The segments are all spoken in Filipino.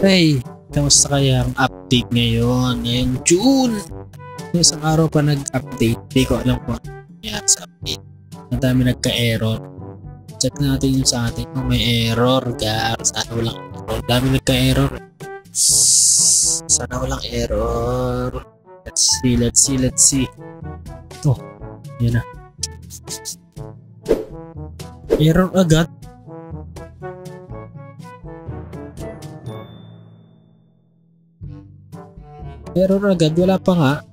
Hey, kamusta kaya ang update ngayon? Ngayong June! Isang araw pa nag-update. Hindi ko alam kung ano nangyari sa update. Ang dami nagka-error. Check natin yung sa atin kung may error. Sana walang error. Dami nagka-error. Sana walang error. Let's see. Oh, yun na. Error agad. Error agad, wala pa nga.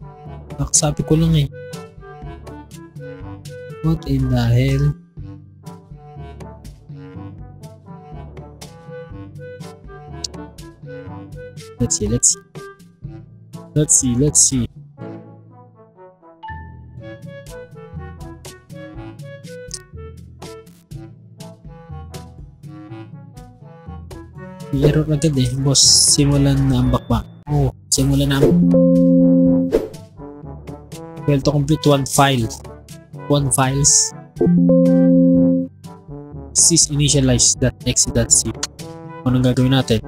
Nakasabi ko lang eh. What in the hell? Let's see. Error agad eh, boss. Simulan na ang bakbak. Oh, simulan na. Well, to complete one files. Sysinitialize.exe.zip. Anong gagawin natin?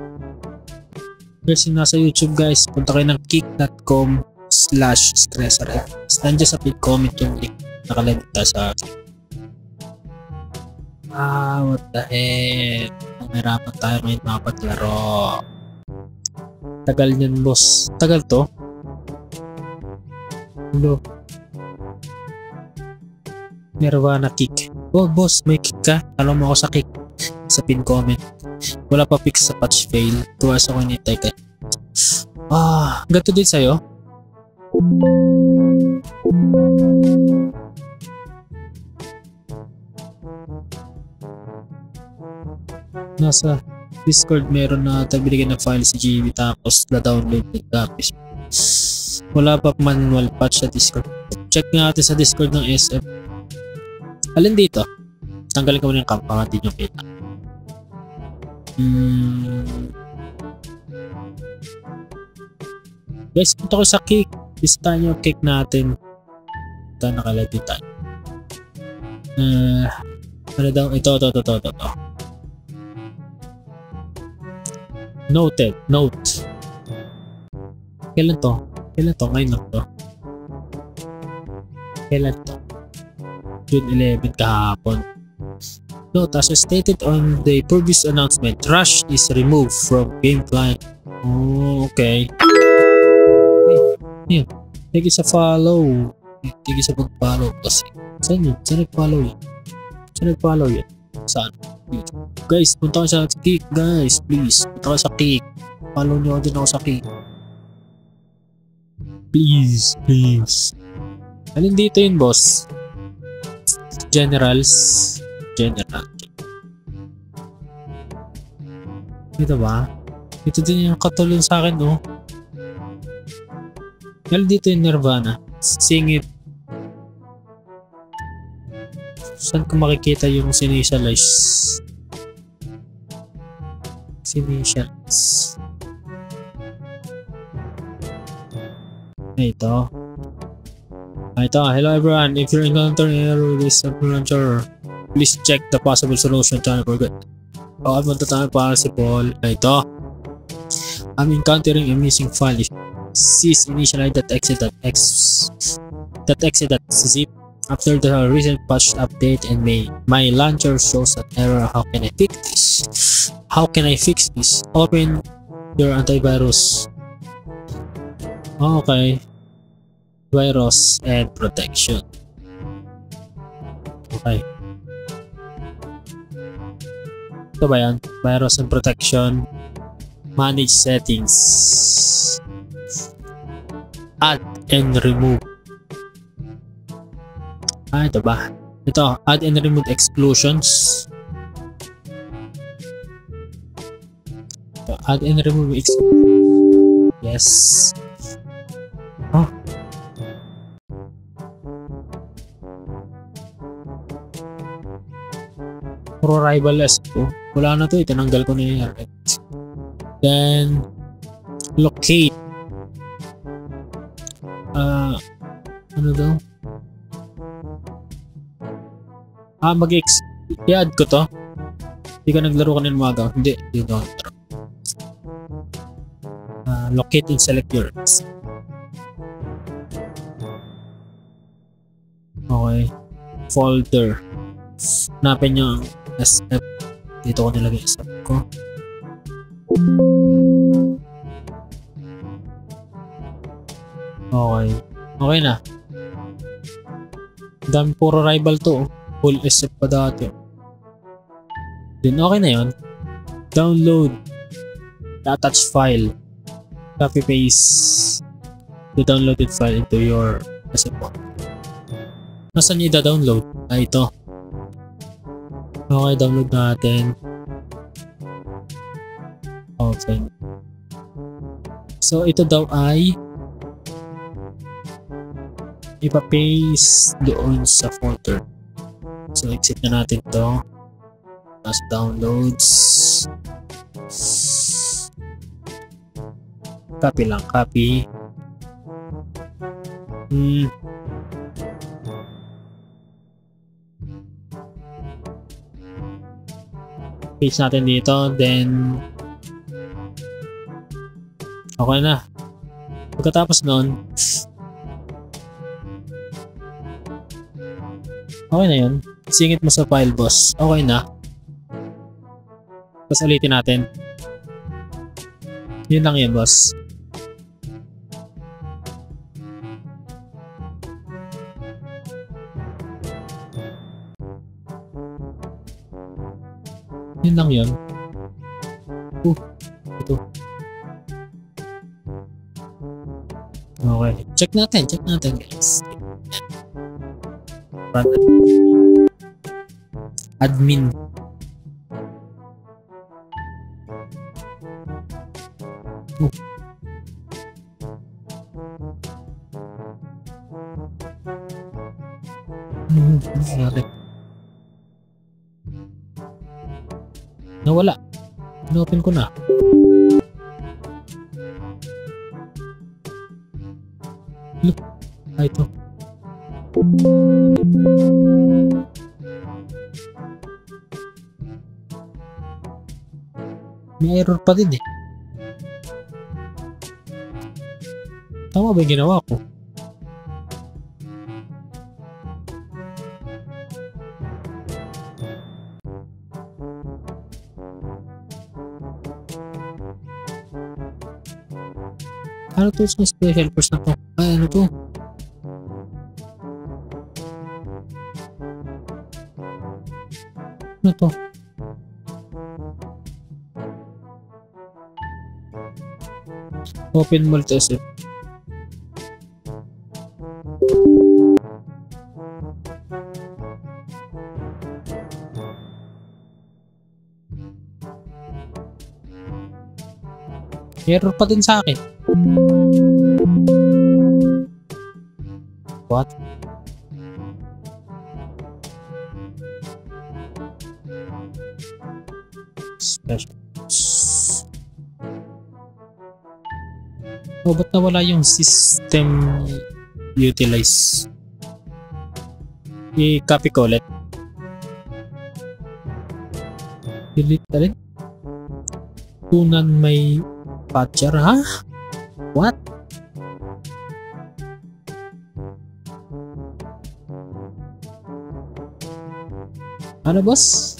First, yung nasa YouTube guys, punta kayo ng kick.com/StressRF. Nandiyan sa pin comment yung link. Nakalagay sa what the heck? Mahirapan tayo ngayon mapaglaro. Tagal niyan boss. Tagal to? Hello. Nirvana kick. Oh boss, may kick ka? Alam mo ako sa kick. Sa pin comment. Wala pa fix sa patch fail. 2 hours ako hinintay ka. Ganito din sa'yo? Nasa Discord meron na binigyan ng file si GB tapos na-download ng copies. Wala pa manual patch sa Discord. Check nga natin sa Discord ng SF. Alin dito? Tanggalin ko muna yung camp para hindi nyo kita. Guys, punta ko sa kick. Listahan nyo kick natin. Ito nakalagay tayo. Ano daw? Ito. Note. Kailan to? Ngayon lang to. Kailan to? June 11 kahapon. Note, as stated on the previous announcement, Rush is removed from game client. Oh, okay. Hey, thank you sa follow. Thank you sa pag-follow kasi. Saan yun? Saan nag-follow yun? Saan? Guys, punta ka sa kick guys, please. Punta ka sa kick. Follow nyo din ako sa kick. Please. Alin dito yun boss? General. Ito ba? Ito din yung katulong sa akin oh. Alin dito yung Nirvana? Sing it. Saan ko makikita yung sinitialize? Ito. Hello everyone. If you're encountering an error with this launcher, please check the possible solution to forget. I'm on the time possible. Ito. I'm encountering a missing file. sysinitialize.exe.zip. After the recent patch update and my launcher shows an error. How can I fix this? Open your antivirus. Okay. Virus and protection. Okay. Ito ba yan? Virus and protection. Manage settings. Add and remove. Ito ba? Ito, add and remove exclusions. Add and remove exclusions. Yes. Pro rival ko. Wala na to, tinanggal ko na yung then locate. Ano daw? I-add ko to. Hindi ka naglaro kanina umaga. Hindi. locate and select your SF. Okay. Folder. Hanapin nyo ang SF. Dito ko nilagay SF ko. Okay. Okay na. Dami puro rival to. Full SF pa dati. Then okay na yun. Download the attached file. Copy paste the downloaded file into your SF file. Nasaan nyo i-download? Ito. Okay, download natin. Okay. So, ito daw ay ipapaste doon sa folder. So, exit na natin to. Tapos downloads. Copy lang, copy. Paste natin dito, then okay na. Pagkatapos nun, okay na yun. Singit mo sa file, boss. Okay na. Tapos ulitin natin. Yun lang yun, boss. Yun lang yun. Ito. Okay. Check natin guys. Run admin. Nawala. Inopen ko na. Look. Ito. May error pa din eh. Tama ba yung ginawa ko? Ano to sa special helpers na to? Ay, ano to? Ano to? Open multi-SF. Error pa din sa akin. What? Special. Oh, ba't nawala yung system utilize? I-copy ko ulit. Delete na rin. Tunan may patcher, ha? What? Ano, boss?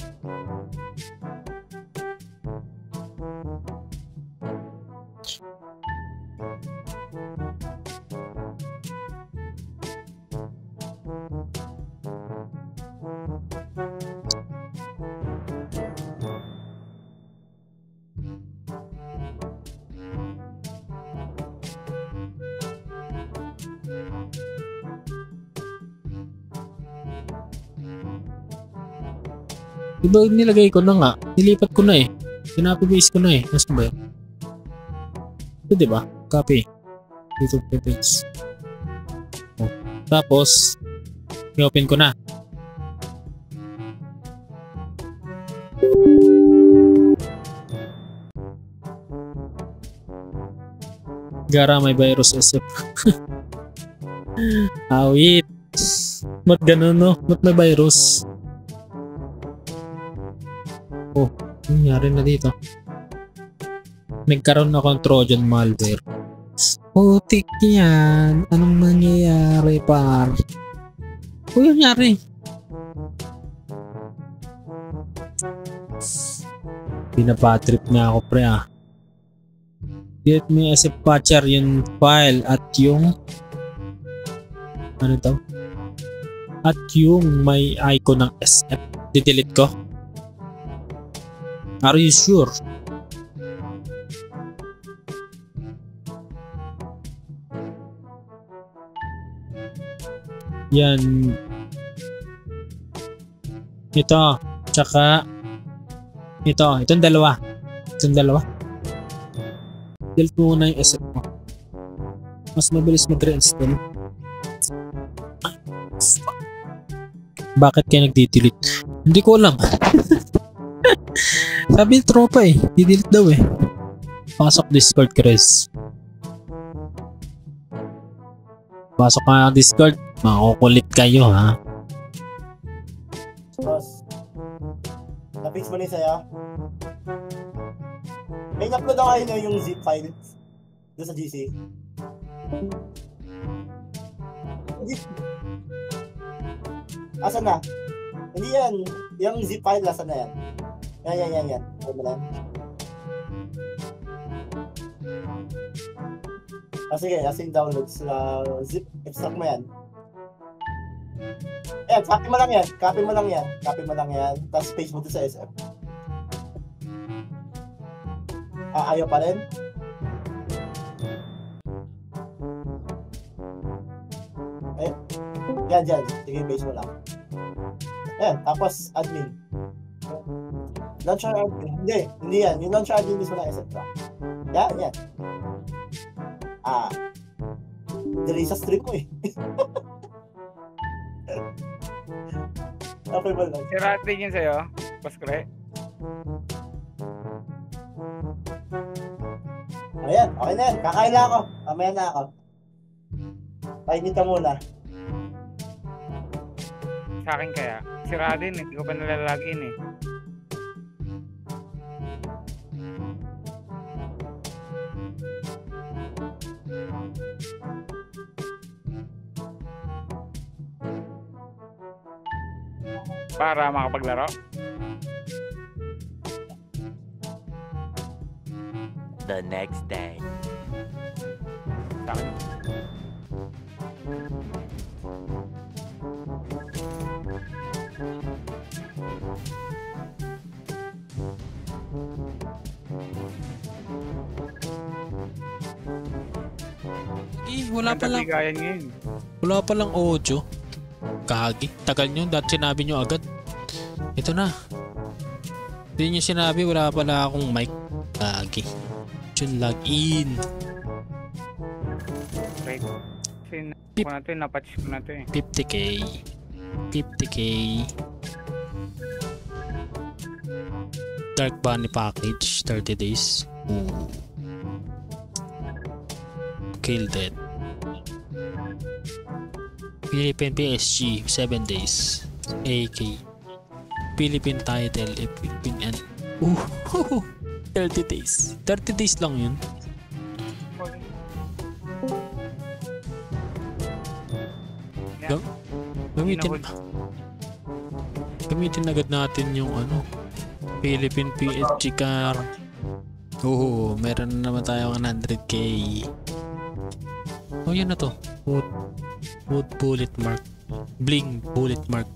Diba nilagay ko na nga? Nilipat ko na eh. Pinapaste ko na eh. Nasaan ba yun? Ito diba? Copy. Dito paste. Oh. Tapos, i-open ko na. Gara may virus SF. Awit. Ba't ganun no? Ba't may virus? Oh, nangyari na dito. Nagkaroon ako ng Trojan malware. Putik yan. Anong nangyayari, par? O yung nangyari? Pinapatrip na ako, pre, ah. Get me as a patcher yung file at yung ano to? At yung may icon ng SF. Didelete ko. Are you sure? Yan. Ito. Tsaka ito. Itong dalawa. Itong dalawa. Delete mo na yung SF mo. Mas mabilis mag-reinstall. Bakit kaya nag-delete? Hindi ko alam. Sabi yung tropa eh. Di-delete daw eh. Pasok Discord, Chris. Pasok ka ng Discord. Makukulit kayo, ha? Boss, na-fix mo na yung sa'yo? May in-upload ako kayo yung zip file doon sa GC. Asan na? Hindi yan. Yung zip file, asan na yan? Yan. Ay mo lang. Sige, asing downloads. Zip, extract mo yan. Ayan, copy mo lang yan. Tapos paste mo to sa SF. Ayaw pa rin? Ayan, dyan. Sige, paste mo lang. Ayan, tapos admin. Launcher admin. Hindi yan. Yung launcher admin mismo na SF lang. Yan. Dali sa stream mo eh. Okay ba lang? Sirating yun sa'yo, Paskre. Ayan, okay na yan. Kakain na ako. Mamaya na ako. Painit ka muna. Sa akin kaya. Sira din, hindi ko pa nalalagin eh. Para makapaglaro. The next day. Sa akin. Wala pa lang audio. Kagi. Tagal nyo. Dahil sinabi nyo agad. Ito na. Hindi nyo sinabi. Wala pala akong mic. Kagi. Yun, login. Right. Ko na to, napatch ko na to eh. 50k. 50k. Dark Bunny package. 30 days. Ooh. Killed it. Philippine PSG 7 days. AK. Philippine title. Philippine and 30 days. 30 days lang yun. Gamitin agad natin yung Philippine PSG car. Meron na naman tayong 100k. Yan na to. Wood bullet mark. Bling bullet mark.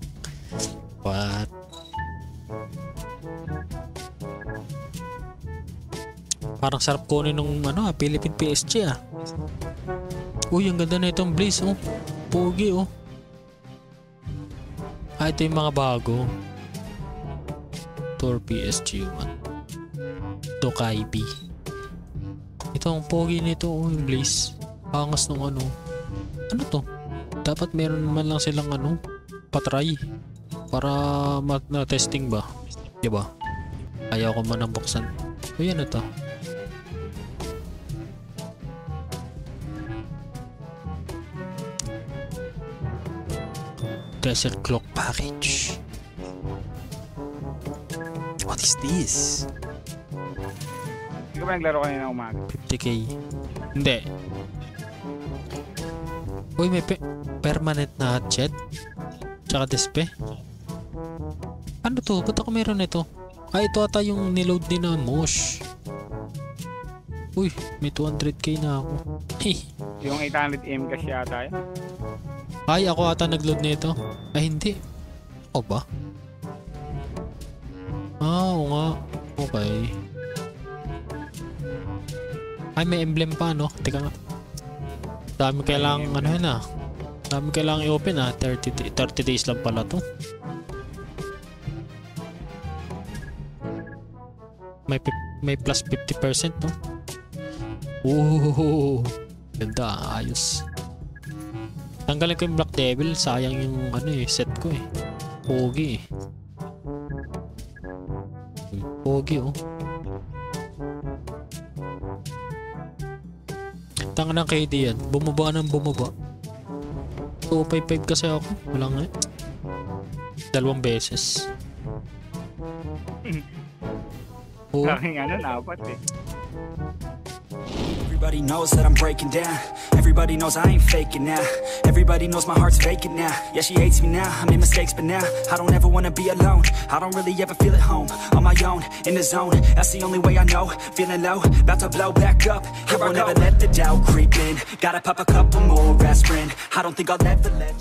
What? Parang sarap kunin nung Philippine PSG ah. Ang ganda na itong Blaze Pogi ito yung mga bago. Tour PSG 1. Tokai B. Ito ang pogi nito yung Blaze. Angas nung ano to? Dapat meron man lang silang patry para na-testing ba? Diba? Ayaw ko man ang buksan. Yan na to. Desert Clock package. What is this? Hindi ko pa ba naglaro kanina umaga? 50k. Hindi. Uy, may permanent na hatchet. Tsaka dispe. Ano to? Ba't ako meron nito? Ito ata yung niload din na Mosh. Uy, may 200k na ako. Yung 800M kasi yata yun. Ay, ako ata nagload nito. Ay, hindi. Ako ba? Oo nga. Okay. Ay, may emblem pa, no? Teka nga. Dami kailangang ano yun ah. Dami kailangang i-open ah. 30 days lang pala to. May plus 50%, no? Ooh, ganda, ayos. Tanggalin ko yung Black Devil, sayang yung ano eh, set ko eh. Pogi eh. Pogi oh. Tanga ng KD yan, bumaba ng bumaba. 255 kasi ako, wala nga eh. 2 beses. Oh. Aking ano, napat eh. Everybody knows that I'm breaking down. Everybody knows I ain't faking now. Everybody knows my heart's vacant now. Yeah, she hates me now. I made mistakes, but now I don't ever wanna be alone. I don't really ever feel at home. On my own, in the zone. That's the only way I know. Feeling low, about to blow back up. I won't ever let the doubt creep in. Gotta pop a couple more aspirin. I don't think I'll ever let